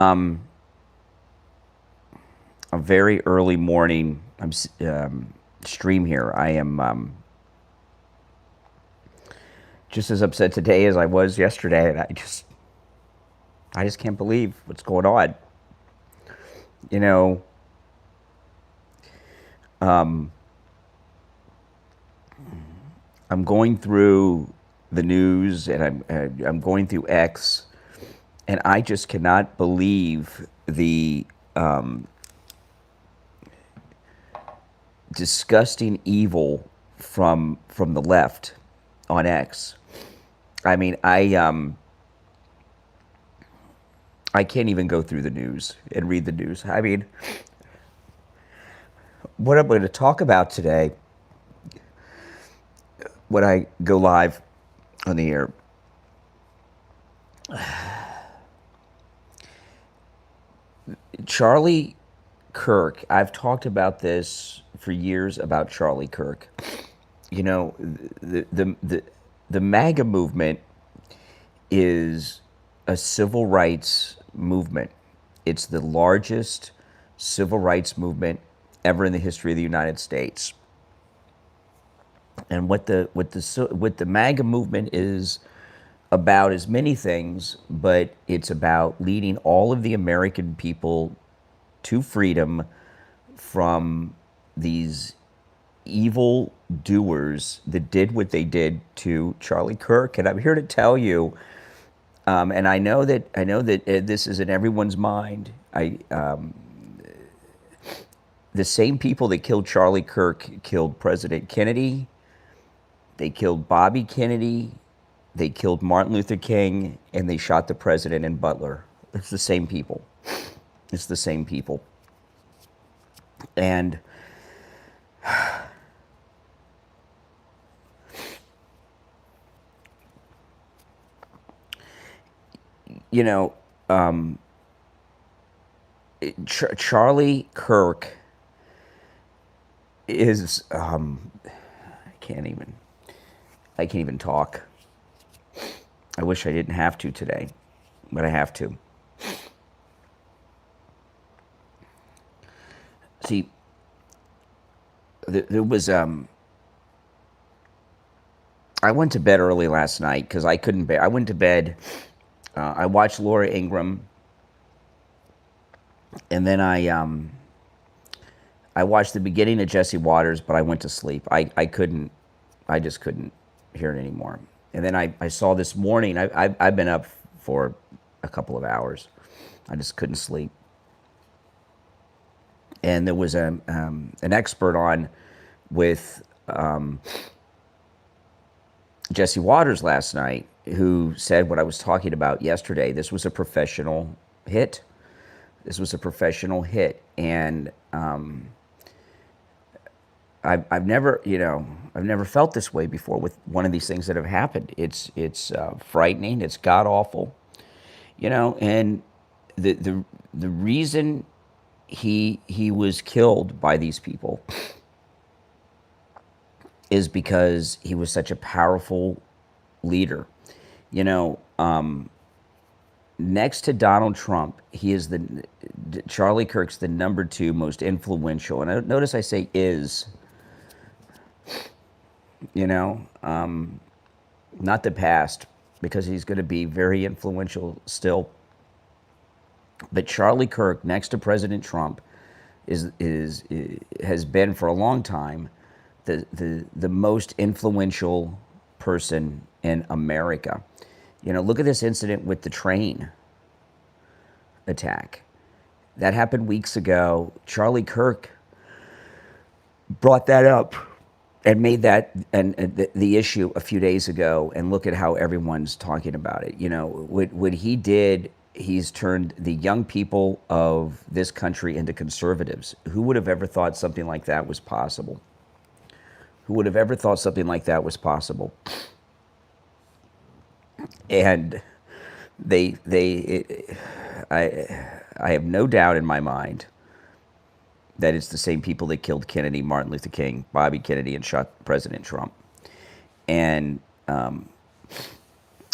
A very early morning stream here. I am just as upset today as I was yesterday, and I just can't believe what's going on. You know, I'm going through the news, and I'm going through X, and I just cannot believe the disgusting evil from the left on X. I mean, I can't even go through the news and read the news. I mean, what I'm going to talk about today when I go live on the air, Charlie Kirk, I've talked about this for years about Charlie Kirk. You know, the MAGA movement is a civil rights movement. It's the largest civil rights movement ever in the history of the United States. And what the MAGA movement is about is many things, but it's about leading all of the American people to freedom from these evil doers that did what they did to Charlie Kirk. And I'm here to tell you, and I know that this is in everyone's mind. The same people that killed Charlie Kirk killed President Kennedy. They killed Bobby Kennedy. They killed Martin Luther King, and they shot the president in Butler. It's the same people. It's the same people. And you know, Charlie Kirk is I can't even talk. I wish I didn't have to today, but I have to. See, there was I went to bed early last night because I couldn't bear. I went to bed. I watched Laura Ingraham, and then I watched the beginning of Jesse Waters, but I went to sleep. I just couldn't hear it anymore. And then I saw this morning. I've been up for a couple of hours. I just couldn't sleep. And there was an expert on with Jesse Waters last night who said what I was talking about yesterday. This was a professional hit. This was a professional hit, and I've never felt this way before with one of these things that have happened. It's frightening. It's god awful, and the reason he was killed by these people is because he was such a powerful leader. Next to Donald Trump, Charlie Kirk's the number 2 most influential. And notice I say is, not the past, because he's going to be very influential still. But Charlie Kirk, next to President Trump, has been for a long time the most influential person in America. Look at this incident with the train attack. That happened weeks ago. Charlie Kirk brought that up and made that the issue a few days ago, and look at how everyone's talking about it. What he did, he's turned the young people of this country into conservatives. Who would have ever thought something like that was possible? Who would have ever thought something like that was possible? And I have no doubt in my mind that it's the same people that killed Kennedy, Martin Luther King, Bobby Kennedy, and shot President Trump. And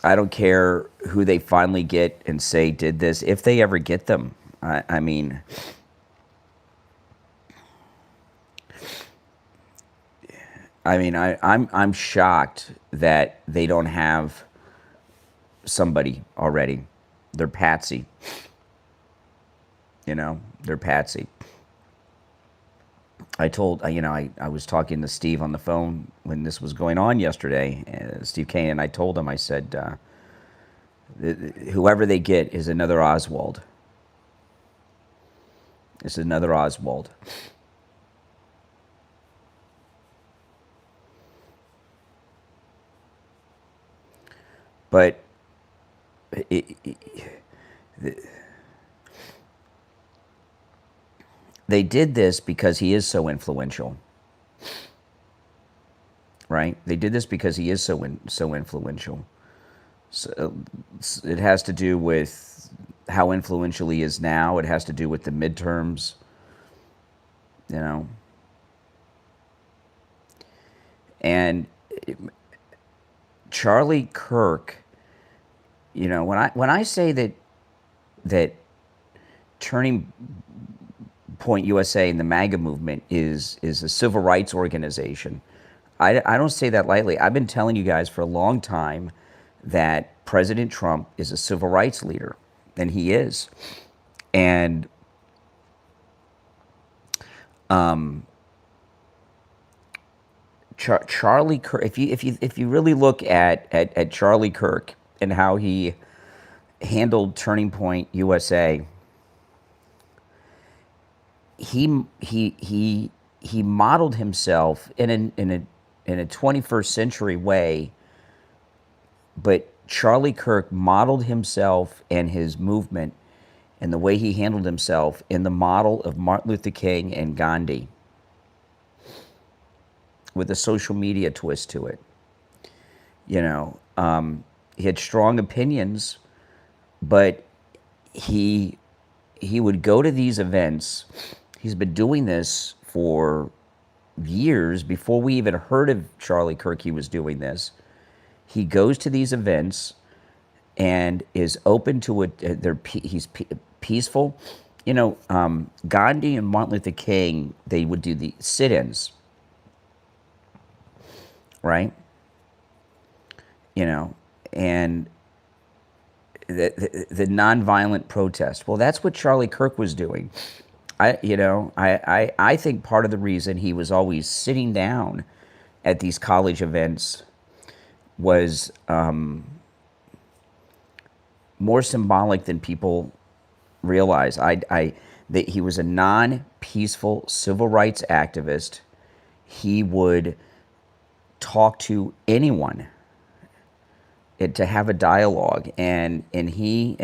I don't care who they finally get and say did this, if they ever get them. I mean, I'm shocked that they don't have somebody already. They're patsy. You know, they're patsy. I was talking to Steve on the phone when this was going on yesterday, Steve Kane, and I told him, I said, whoever they get is another Oswald. It's another Oswald. But they did this because he is so influential, right? They did this because he is so influential. So it has to do with how influential he is now. It has to do with the midterms, you know. And Charlie Kirk, you know, when I say that Turning Point USA and the MAGA movement is a civil rights organization, I don't say that lightly. I've been telling you guys for a long time that President Trump is a civil rights leader, and he is. And Charlie Kirk, if you really look at Charlie Kirk and how he handled Turning Point USA, he modeled himself in a 21st century way, but Charlie Kirk modeled himself and his movement and the way he handled himself in the model of Martin Luther King and Gandhi, with a social media twist to it. You know, he had strong opinions, but he would go to these events. He's been doing this for years. Before we even heard of Charlie Kirk, he was doing this. He goes to these events and is open to it. He's peaceful. You know, Gandhi and Martin Luther King, they would do the sit-ins, right? You know, and the nonviolent protest. Well, that's what Charlie Kirk was doing. I think part of the reason he was always sitting down at these college events was more symbolic than people realize. That he was a non-peaceful civil rights activist. He would talk to anyone to have a dialogue, and he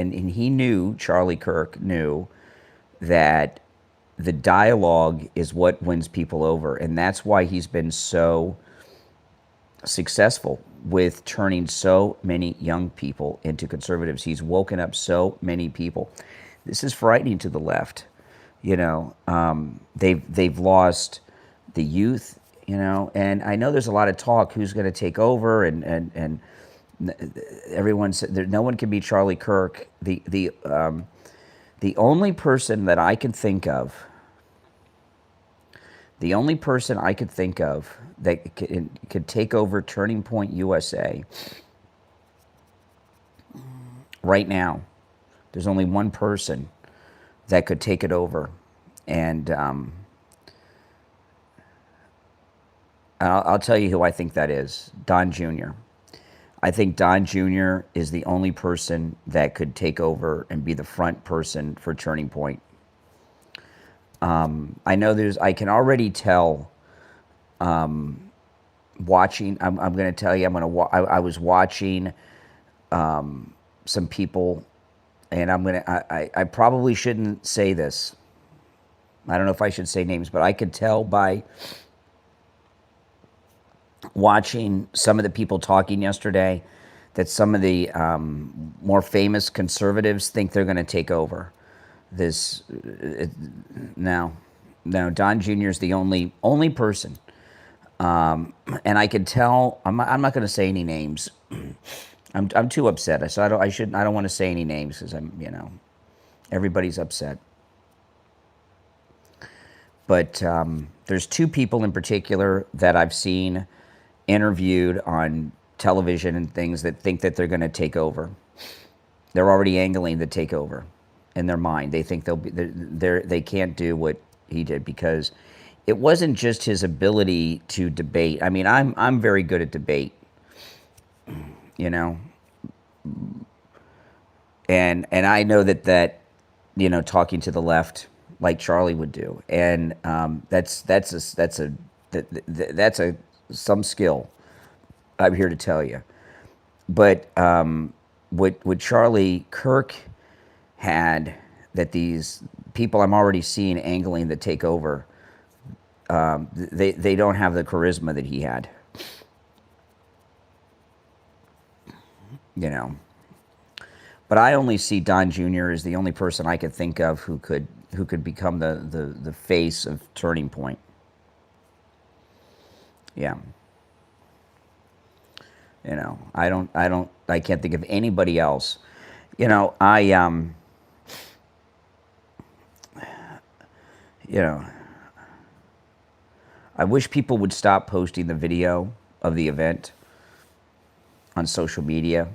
knew, Charlie Kirk knew, that the dialogue is what wins people over, and that's why he's been so successful with turning so many young people into conservatives. He's woken up so many people. This is frightening to the left. You know, they've lost the youth. You know, and I know there's a lot of talk who's going to take over, and everyone said no one can be Charlie Kirk. The only person that I can think of, that could take over Turning Point USA right now, there's only one person that could take it over, and I'll tell you who I think that is. Don Jr. I think Don Jr. is the only person that could take over and be the front person for Turning Point. I know I can already tell, watching, I'm going to tell you, I was watching some people, and I probably shouldn't say this. I don't know if I should say names, but I could tell by watching some of the people talking yesterday that some of the more famous conservatives think they're going to take over this. Now, Don Jr. is the only person, and I could tell. I'm not going to say any names, I'm too upset. So I don't want to say any names because everybody's upset. But there's two people in particular that I've seen interviewed on television and things that think that they're going to take over. They're already angling the takeover in their mind. They think they can't do what he did because it wasn't just his ability to debate. I mean, I'm very good at debate, and I know that talking to the left like Charlie would do, and that's some skill. I'm here to tell you, but what Charlie Kirk had, that these people I'm already seeing angling the takeover, they don't have the charisma that he had. But I only see Don Jr. as the only person I could think of who could become the face of Turning Point. Yeah. I can't think of anybody else. I wish people would stop posting the video of the event on social media.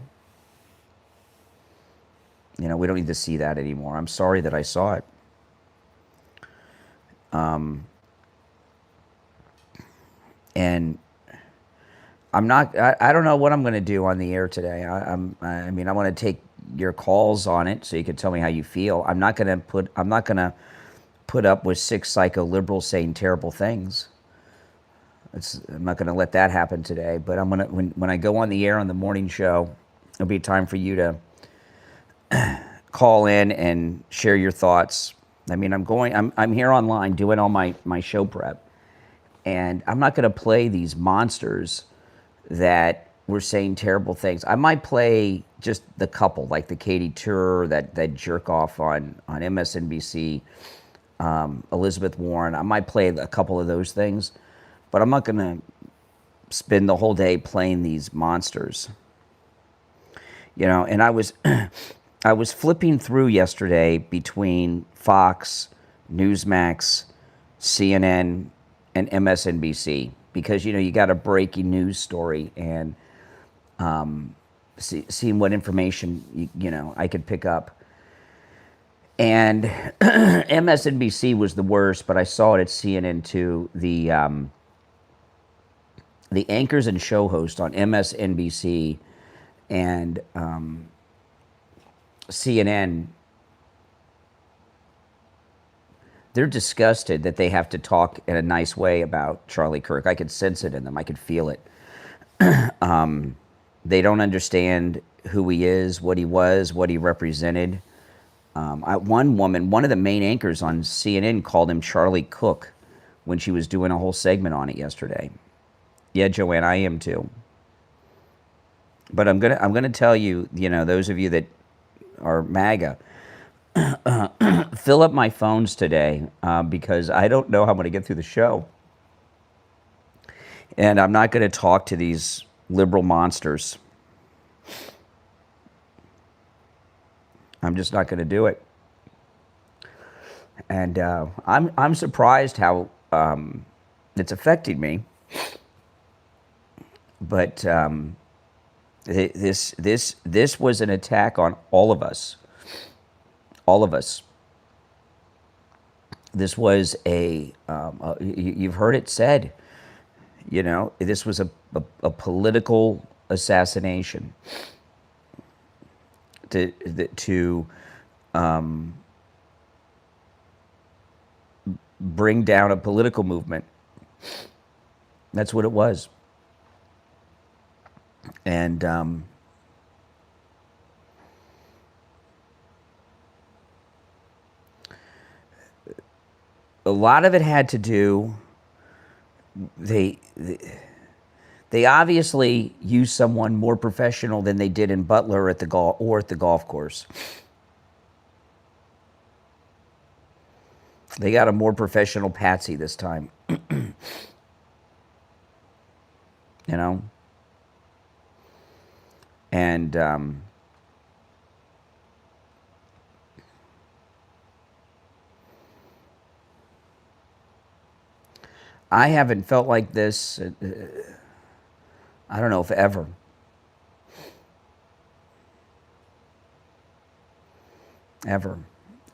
We don't need to see that anymore. I'm sorry that I saw it. And I'm not. I don't know what I'm going to do on the air today. I want to take your calls on it so you can tell me how you feel. I'm not going to put up with 6 psycho liberals saying terrible things. I'm not going to let that happen today. But I'm gonna when I go on the air on the morning show, it'll be time for you to call in and share your thoughts. I mean, I'm here online doing all my show prep, and I'm not going to play these monsters that were saying terrible things. I might play just the couple, like the Katie Tur, that jerk off on MSNBC, Elizabeth Warren. I might play a couple of those things, but I'm not going to spend the whole day playing these monsters. And I was flipping through yesterday between Fox, Newsmax, CNN, and MSNBC because you got a breaking news story and seeing what information I could pick up. And MSNBC was the worst, but I saw it at CNN too. The anchors and show host on MSNBC and CNN, they're disgusted that they have to talk in a nice way about Charlie Kirk. I could sense it in them. I could feel it. They don't understand who he is, what he was, what he represented. One of the main anchors on CNN called him Charlie Cook when she was doing a whole segment on it yesterday. Yeah, Joanne, I am too. But I'm gonna tell you, those of you that are MAGA, fill up my phones today because I don't know how I'm going to get through the show. And I'm not going to talk to these liberal monsters. I'm just not going to do it. And I'm surprised how it's affecting me. But this was an attack on all of us. All of us. This was you've heard it said, this was a political assassination to bring down a political movement. That's what it was. And a lot of it had to do, they obviously used someone more professional than they did in Butler at the golf course. They got a more professional patsy this time. And I haven't felt like this, I don't know if ever. Ever.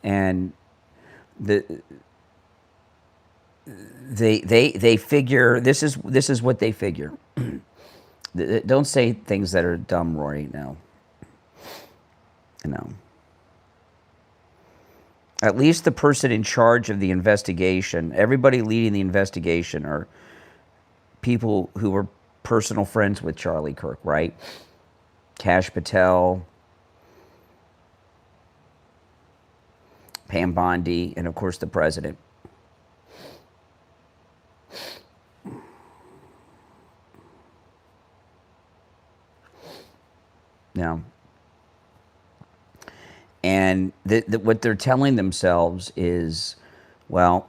And they figure, this is what they figure. Don't say things that are dumb, Rory. No. No. At least the person in charge of the investigation, everybody leading the investigation are people who were personal friends with Charlie Kirk, right? Kash Patel, Pam Bondi, and of course the president. Now, and what they're telling themselves is, well,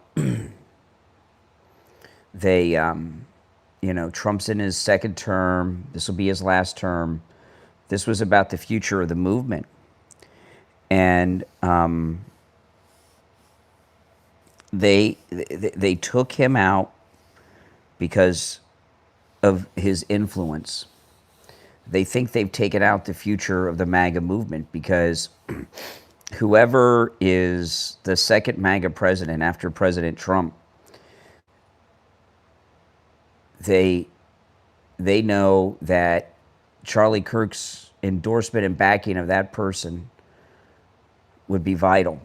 they, you know, Trump's in his second term. This will be his last term. This was about the future of the movement. And they took him out because of his influence. They think they've taken out the future of the MAGA movement because whoever is the second MAGA president after President Trump, they know that Charlie Kirk's endorsement and backing of that person would be vital.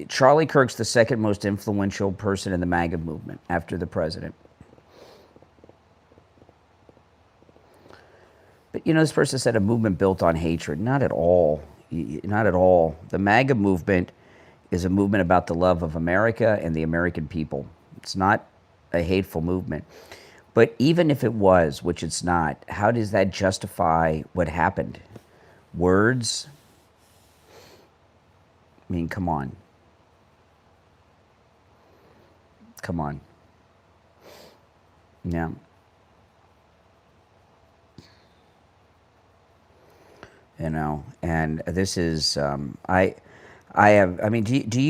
Charlie Kirk's the second most influential person in the MAGA movement after the president. But you know, this person said a movement built on hatred. Not at all. Not at all. The MAGA movement is a movement about the love of America and the American people. It's not a hateful movement. But even if it was, which it's not, how does that justify what happened? Words? I mean, come on. Come on. Yeah. You know, and this is, I mean, do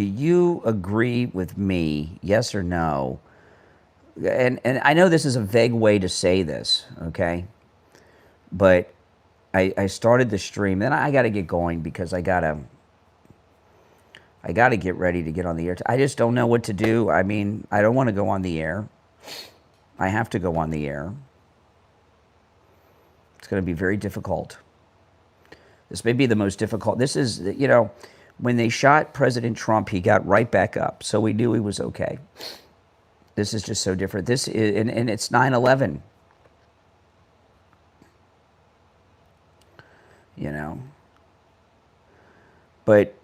you agree with me, yes or no? And I know this is a vague way to say this, okay? But I started the stream, then I got to get going because I got to get ready to get on the air. I just don't know what to do. I mean, I don't want to go on the air. I have to go on the air. It's going to be very difficult. This may be the most difficult. This is, you know, when they shot President Trump, he got right back up. So we knew he was okay. This is just so different. This is, and it's 9/11. You know. But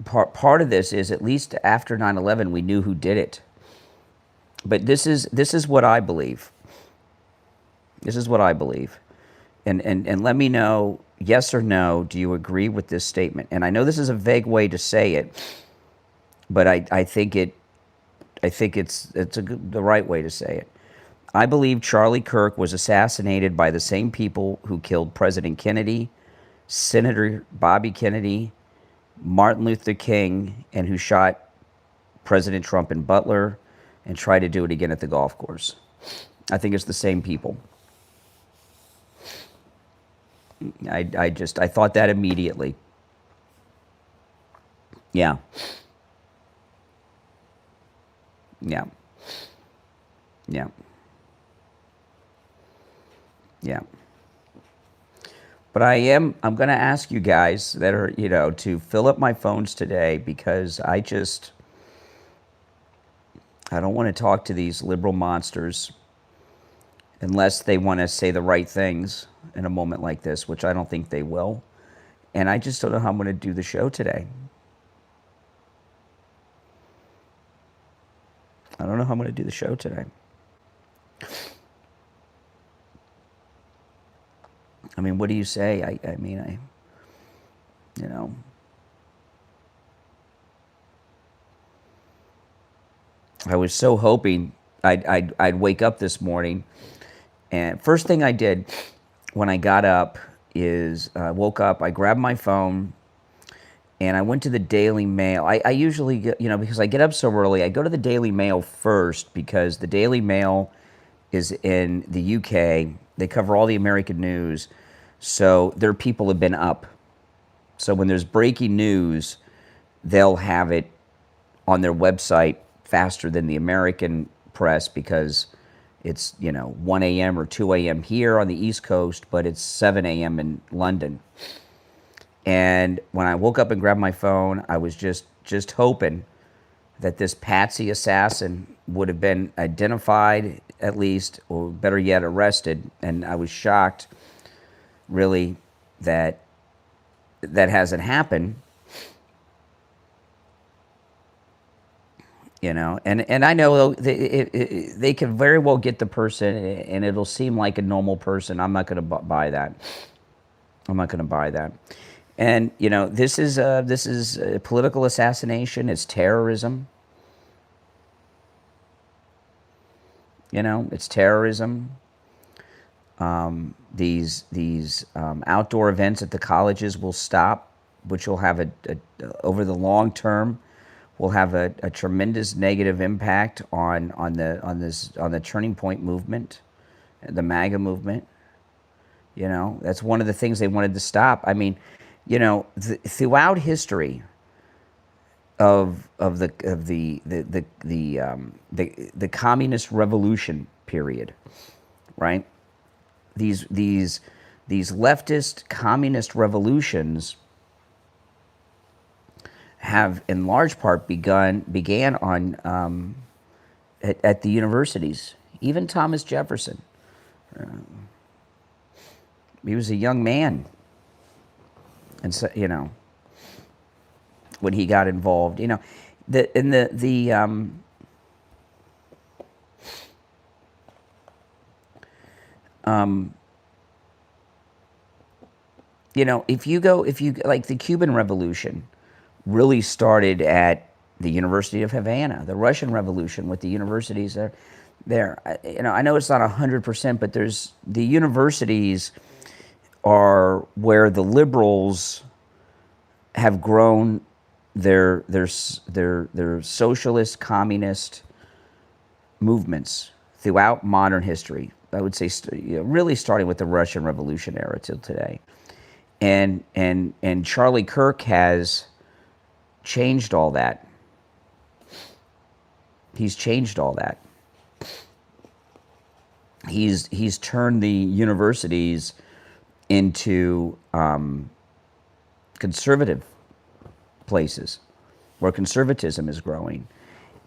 part of this is, at least after 9/11, we knew who did it. But this is what I believe. This is what I believe. And let me know, yes or no, do you agree with this statement? And I know this is a vague way to say it, but I think it's the right way to say it. I believe Charlie Kirk was assassinated by the same people who killed President Kennedy, Senator Bobby Kennedy, Martin Luther King, and who shot President Trump in Butler and tried to do it again at the golf course. I think it's the same people. I thought that immediately. Yeah. Yeah. Yeah. Yeah. But I'm going to ask you guys that are, you know, to fill up my phones today, because I don't want to talk to these liberal monsters unless they want to say the right things in a moment like this, which I don't think they will. And I just don't know how I'm going to do the show today. I don't know how I'm going to do the show today. I mean, what do you say? I mean, you know. I was so hoping I'd wake up this morning. And first thing I did when I got up is woke up, I grabbed my phone, and I went to the Daily Mail. I usually, because I get up so early, I go to the Daily Mail first because the Daily Mail is in the UK. They cover all the American news. So their people have been up. So when there's breaking news, they'll have it on their website faster than the American press because it's, 1 a.m. or 2 a.m. here on the East Coast, but it's 7 a.m. in London. And when I woke up and grabbed my phone, I was just hoping that this patsy assassin would have been identified at least, or better yet, arrested. And I was shocked, really, that hasn't happened. And I know they could very well get the person, and it'll seem like a normal person. I'm not going to buy that. I'm not going to buy that. And this is a political assassination. It's terrorism. It's terrorism. These outdoor events at the colleges will stop, which will have over the long term, will have a tremendous negative impact on the Turning Point movement, the MAGA movement. That's one of the things they wanted to stop. I mean, throughout history of the communist revolution period, right? These leftist communist revolutions have, in large part, began on at the universities. Even Thomas Jefferson, he was a young man, and so when he got involved, if you like the Cuban Revolution really started at the University of Havana, the Russian Revolution with the universities there. I know it's not 100%, but the universities are where the liberals have grown their socialist, communist movements throughout modern history. I would say, really starting with the Russian Revolution era till today, and Charlie Kirk has changed all that. He's changed all that. He's turned the universities into conservative places where conservatism is growing,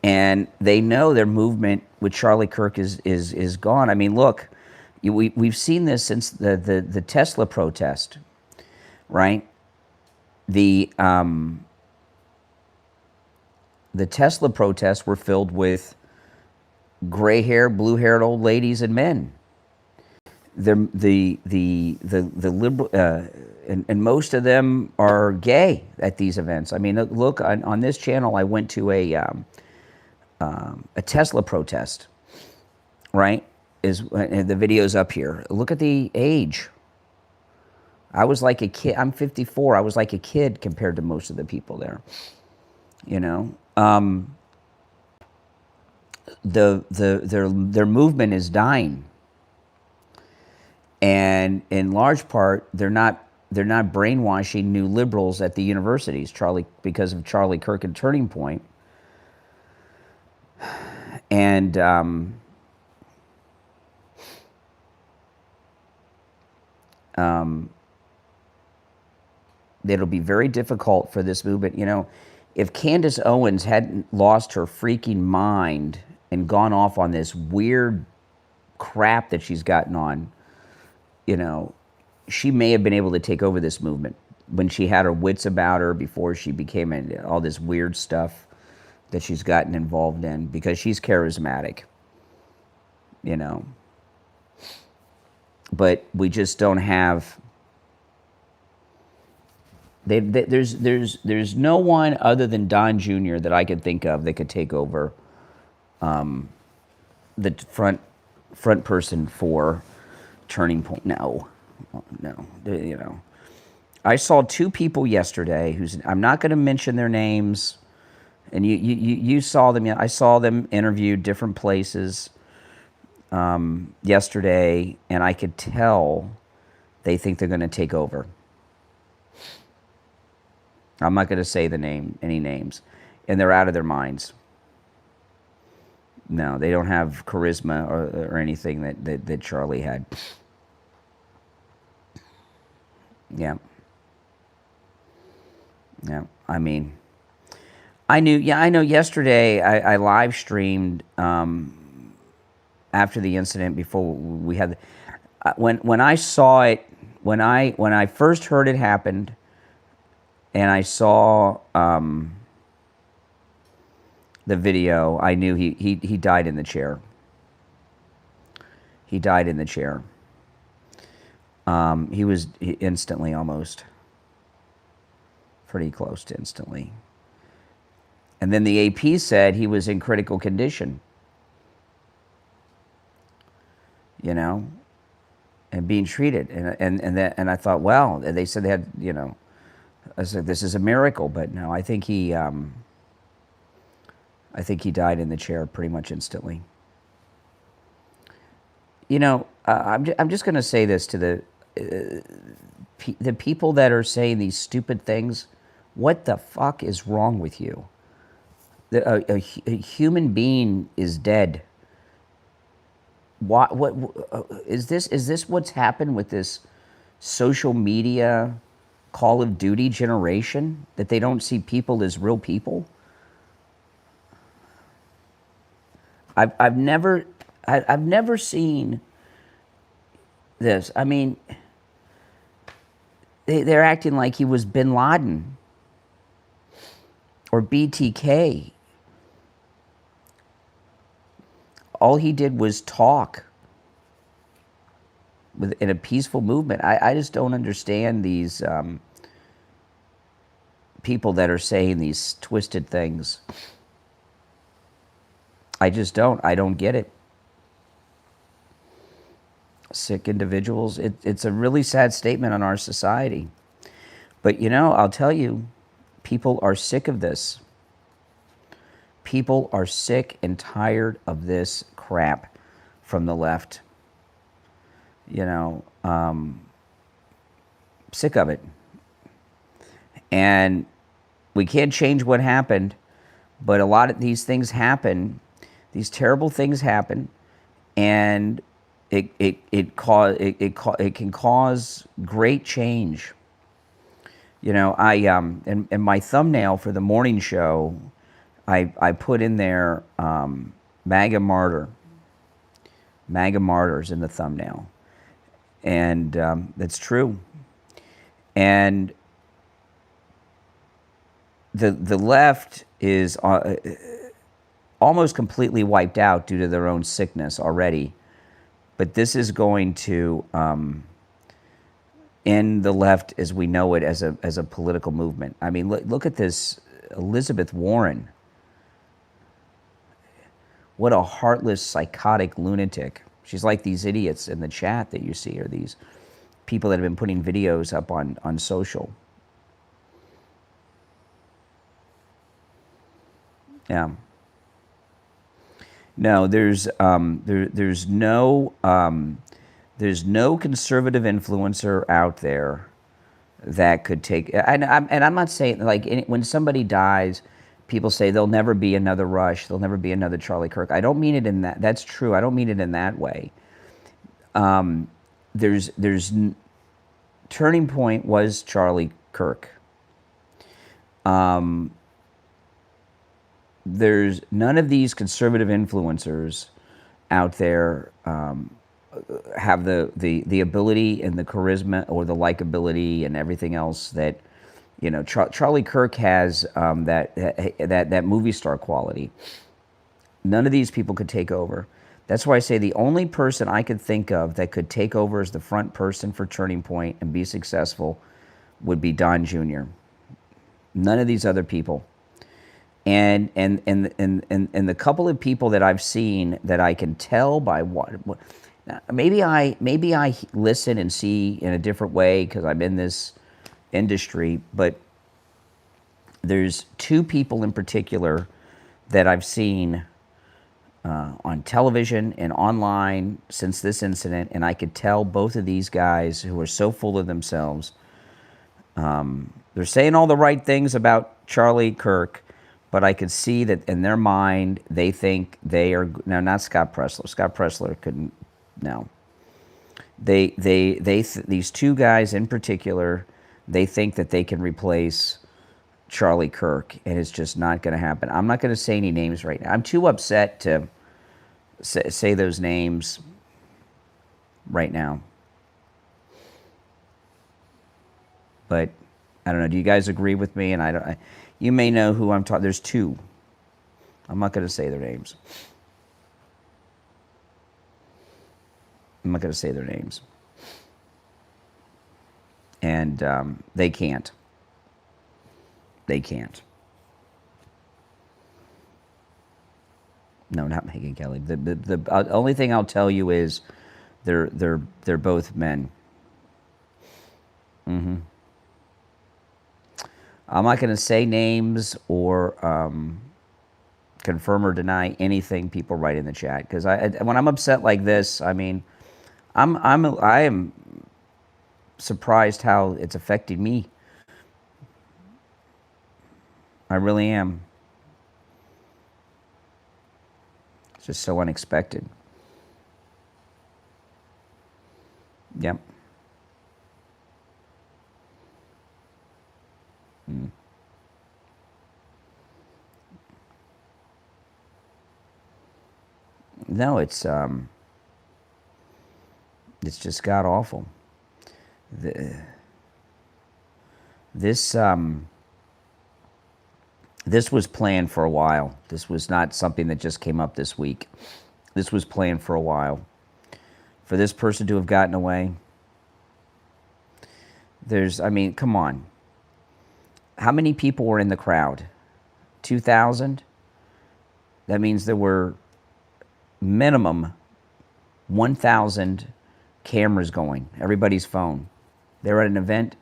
and they know their movement with Charlie Kirk is gone. I mean, look, we've seen this since the Tesla protest, right? The Tesla protests were filled with gray-haired, blue-haired old ladies and men. The liberal and most of them are gay at these events. I mean, look on this channel. I went to a Tesla protest. Right, the video's up here. Look at the age. I was like a kid. I'm 54. I was like a kid compared to most of the people there. Their movement is dying, and in large part they're not brainwashing new liberals at the universities, because of Charlie Kirk and Turning Point, and it'll be very difficult for this movement. If Candace Owens hadn't lost her freaking mind and gone off on this weird crap that she's gotten on, she may have been able to take over this movement when she had her wits about her before she became all this weird stuff that she's gotten involved in, because she's charismatic, But we just don't have... There's no one other than Don Jr. that I could think of that could take over the front person for Turning Point. No, you know. I saw two people yesterday who's, I'm not going to mention their names, and you saw them. I saw them interviewed different places yesterday, and I could tell they think they're going to take over. I'm not going to say any names, and they're out of their minds. No, they don't have charisma or anything that Charlie had. Yeah. Yeah, I mean, I know yesterday I live streamed after the incident, before we had, when I saw it, when I first heard it happened, and I saw the video, I knew he died in the chair. He died in the chair. He was instantly, almost pretty close to instantly. And then the AP said he was in critical condition, you know, and being treated. And I thought, well, they said they had, you know, I said, this is a miracle, but no, I think he died in the chair pretty much instantly. You know, I'm just going to say this to the people that are saying these stupid things. What the fuck is wrong with you? A human being is dead. What is this? Is this what's happened with this social media Call of Duty generation, that they don't see people as real people? I've never seen this. I mean, they're acting like he was Bin Laden or BTK. All he did was talk in a peaceful movement. I just don't understand these people that are saying these twisted things. I just don't. I don't get it. Sick individuals. It's a really sad statement on our society. But, you know, I'll tell you, people are sick of this. People are sick and tired of this crap from the left. You know, sick of it. And we can't change what happened, but a lot of these things happen. These terrible things happen, and it can cause great change. You know, in my thumbnail for the morning show, I put in there MAGA martyrs in the thumbnail, and that's true. And the left is almost completely wiped out due to their own sickness already. But this is going to end the left as we know it as a political movement. I mean, look at this Elizabeth Warren. What a heartless, psychotic lunatic. She's like these idiots in the chat that you see, or these people that have been putting videos up on social. Yeah. No, there's no conservative influencer out there that could take. And I'm not saying, like, when somebody dies, people say there'll never be another Rush, there'll never be another Charlie Kirk. I don't mean it in that. That's true. I don't mean it in that way. Turning Point was Charlie Kirk. There's none of these conservative influencers out there have the ability and the charisma or the likability and everything else that, you know, Charlie Kirk has, that movie star quality. None of these people could take over. That's why I say the only person I could think of that could take over as the front person for Turning Point and be successful would be Don Jr. None of these other people. And the couple of people that I've seen that I can tell by what maybe I listen and see in a different way because I'm in this industry, but there's two people in particular that I've seen on television and online since this incident, and I could tell both of these guys who are so full of themselves, they're saying all the right things about Charlie Kirk, but I could see that in their mind they think they are, no, not Scott Presler. Scott Presler couldn't, no. These two guys in particular, they think that they can replace Charlie Kirk, and it's just not going to happen. I'm not going to say any names right now. I'm too upset to say those names right now. But I don't know. Do you guys agree with me? And you may know who I'm talking. There's two. I'm not going to say their names. I'm not going to say their names. And they can't. They can't. No, not Megyn Kelly. The only thing I'll tell you is they're both men. Mm-hmm. I'm not going to say names or confirm or deny anything people write in the chat, because when I'm upset like this, I mean, I am surprised how it's affecting me. I really am. It's just so unexpected. Yep. Mm. No, it's just god awful. This was planned for a while. This was not something that just came up this week. This was planned for a while. For this person to have gotten away, I mean, come on. How many people were in the crowd? 2,000? That means there were minimum 1,000 cameras going, everybody's phone. They were at an event.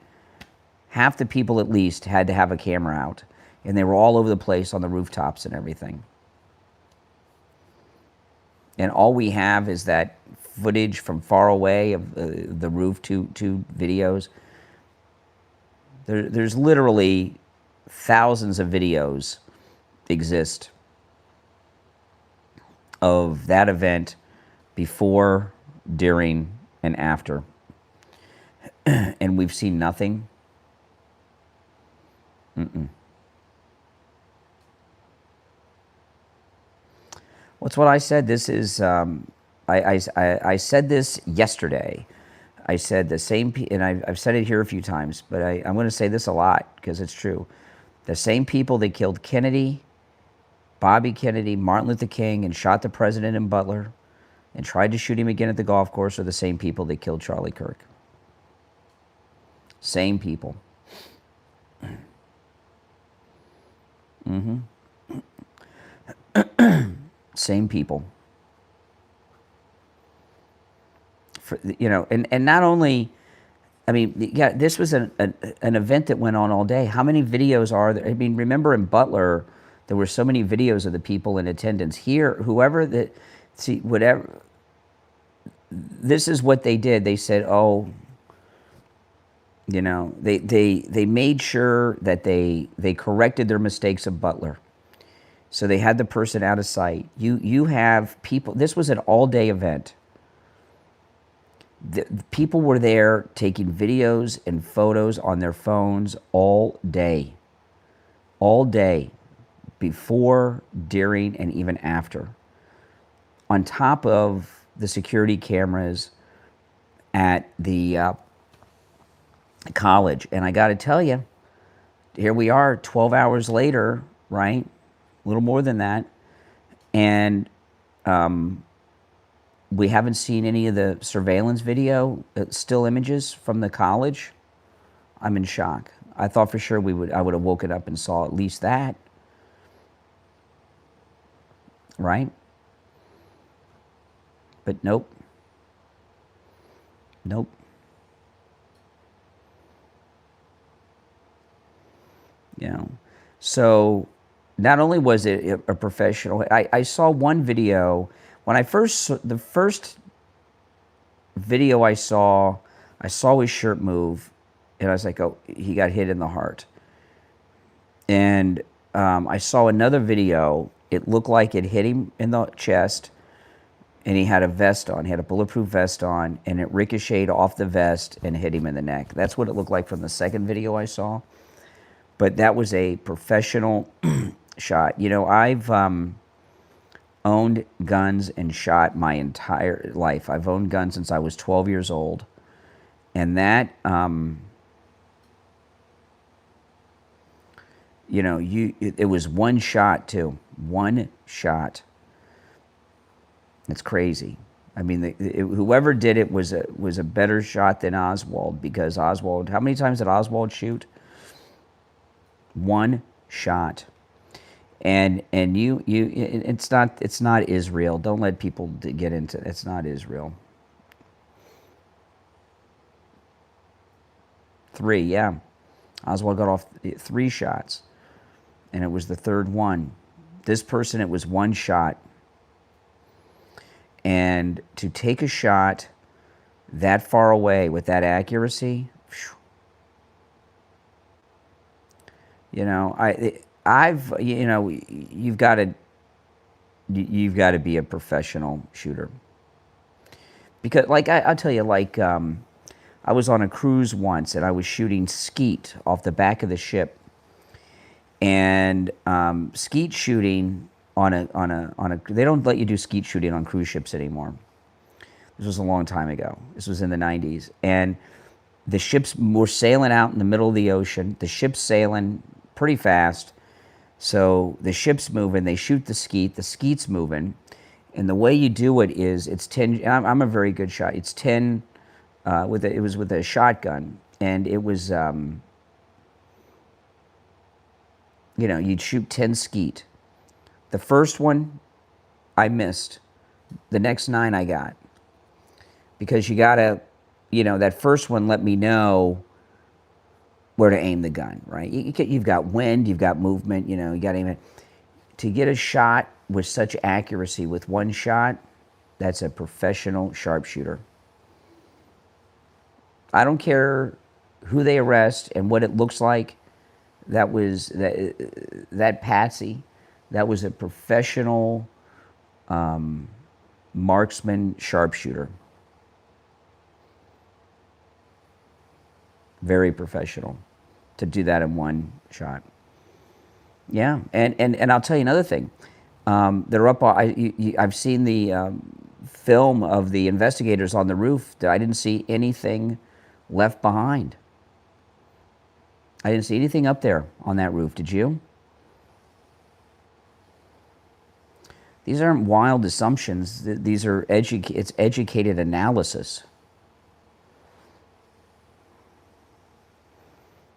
Half the people at least had to have a camera out, and they were all over the place on the rooftops and everything. And all we have is that footage from far away of the roof, two videos. There's literally thousands of videos exist of that event before, during, and after. And we've seen nothing. Mm-mm. What's what I said? This is, I said this yesterday. I said the same, and I've said it here a few times, but I'm going to say this a lot because it's true. The same people that killed Kennedy, Bobby Kennedy, Martin Luther King, and shot the president in Butler and tried to shoot him again at the golf course are the same people that killed Charlie Kirk. Same people. Mm-hmm. Same people. And not only, I mean, yeah, this was an event that went on all day. How many videos are there? I mean, remember in Butler, there were so many videos of the people in attendance. Here, whatever, this is what they did. They said, oh, they made sure that they corrected their mistakes of Butler. So they had the person out of sight. You have people, this was an all-day event. The people were there taking videos and photos on their phones all day, before, during, and even after. On top of the security cameras at the college. And I got to tell you, here we are 12 hours later, right? A little more than that. And we haven't seen any of the surveillance video, still images from the college. I'm in shock. I thought for sure I would have woken up and saw at least that. right? But nope. Nope. You know, so not only was it a professional, I saw one video when the first video I saw his shirt move, and I was like, oh, he got hit in the heart. And I saw another video, it looked like it hit him in the chest, and he had a vest on, he had a bulletproof vest on, and it ricocheted off the vest and hit him in the neck. That's what it looked like from the second video I saw. But that was a professional shot. You know, I've owned guns and shot my entire life. I've owned guns since I was 12 years old. And that, you know, it was one shot too. One shot. It's crazy. I mean, whoever did it was a better shot than Oswald, because Oswald, how many times did Oswald shoot? One shot. And it's not Israel. Don't let people get into it. It's not Israel. 3, yeah. Oswald got off 3 shots, and it was the third one. This person, it was one shot. And to take a shot that far away with that accuracy, you know, you know, you've got to be a professional shooter. Because, like, I'll tell you, like, I was on a cruise once, and I was shooting skeet off the back of the ship. And skeet shooting on a they don't let you do skeet shooting on cruise ships anymore. This was a long time ago. This was in the 90s. And the ships were sailing out in the middle of the ocean. The ship's sailing pretty fast. So the ship's moving, they shoot the skeet's moving. And the way you do it is, it's 10, I'm a very good shot. It's 10, it was with a shotgun. And it was, you know, you'd shoot 10 skeet. The first one, I missed. The next 9 I got. Because you gotta, you know, that first one let me know where to aim the gun, right? You've got wind, you've got movement, you know, you gotta aim it. To get a shot with such accuracy with one shot, that's a professional sharpshooter. I don't care who they arrest and what it looks like. That was, that patsy, that was a professional marksman sharpshooter. Very professional to do that in one shot. Yeah, and I'll tell you another thing. They're up. I've seen the film of the investigators on the roof. I didn't see anything left behind. I didn't see anything up there on that roof. Did you? These aren't wild assumptions. These are it's educated analysis.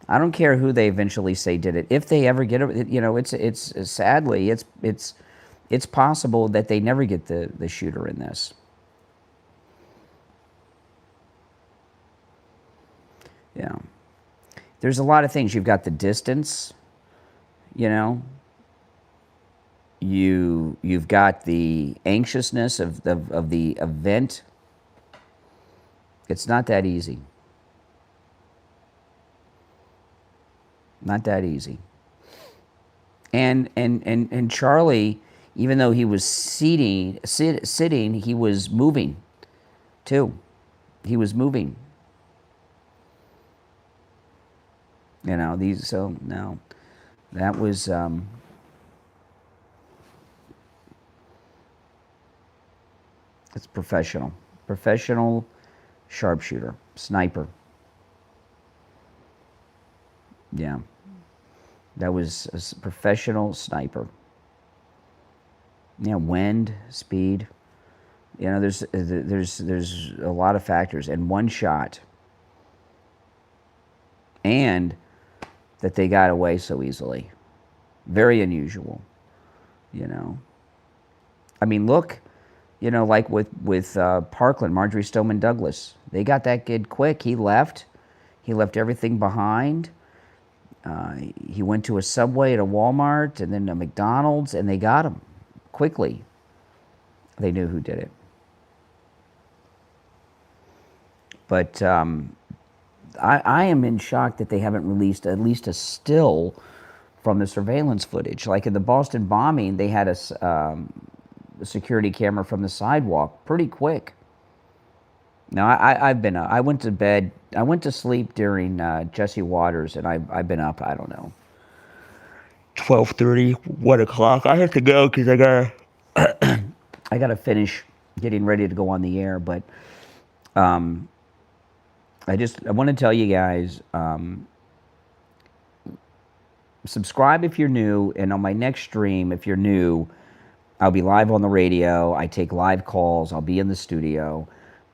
I don't care who they eventually say did it. If they ever get it, you know, it's sadly, it's possible that they never get the shooter in this. Yeah. There's a lot of things. You've got the distance, you know. You've got the anxiousness of the event. It's not that easy. Not that easy. And Charlie, even though he was sitting, he was moving too. He was moving. You know, no, that was, it's professional. Professional sharpshooter, sniper. Yeah, that was a professional sniper. Yeah, wind, speed. You know, there's a lot of factors, and one shot, and that they got away so easily. Very unusual, you know. I mean, look, like with Parkland, Marjorie Stoneman Douglas, they got that kid quick. He left everything behind. He went to a Subway at a Walmart and then a McDonald's, and they got him quickly. They knew who did it. But I am in shock that they haven't released at least a still from the surveillance footage. Like in the Boston bombing, they had a security camera from the sidewalk pretty quick. Now, I've been up. I went to bed. I went to sleep during Jesse Waters, and I've been up, I don't know, 12:30, 1 o'clock. I have to go because I gotta finish getting ready to go on the air. But I want to tell you guys, subscribe if you're new, and on my next stream, if you're new, I'll be live on the radio. I take live calls. I'll be in the studio.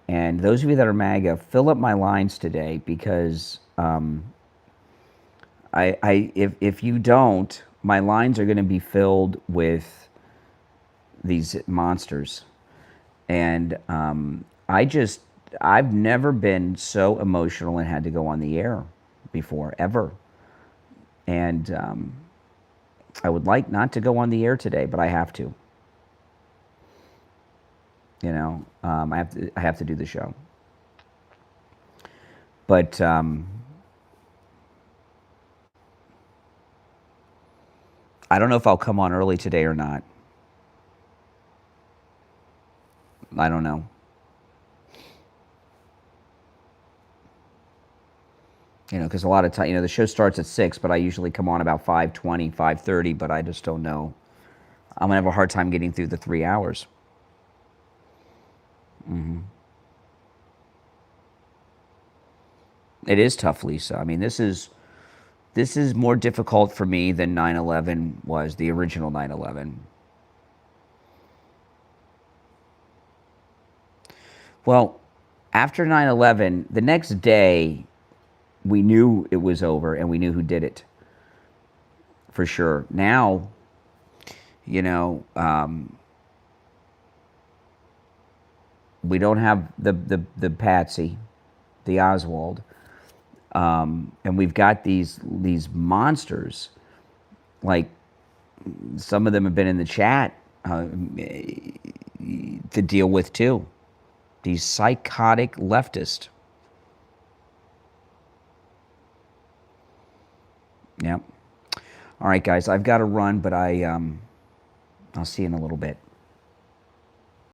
And those of you that are MAGA, fill up my lines today, because if you don't, my lines are going to be filled with these monsters. And I've never been so emotional and had to go on the air before, ever. And I would like not to go on the air today, but I have to. I have to do the show. But I don't know if I'll come on early today or not. I don't know. Because a lot of time, the show starts at 6, but I usually come on about 5:20, 5:30, but I just don't know. I'm going to have a hard time getting through the 3 hours. Mm-hmm. It is tough, Lisa. I mean, this is more difficult for me than 9/11 was, the original 9/11. Well, after 9/11, the next day, we knew it was over, and we knew who did it, for sure. Now, we don't have the Patsy, the Oswald, and we've got these monsters. Like, some of them have been in the chat to deal with too. These psychotic leftists. Yep. All right, guys, I've got to run, but I'll see you in a little bit.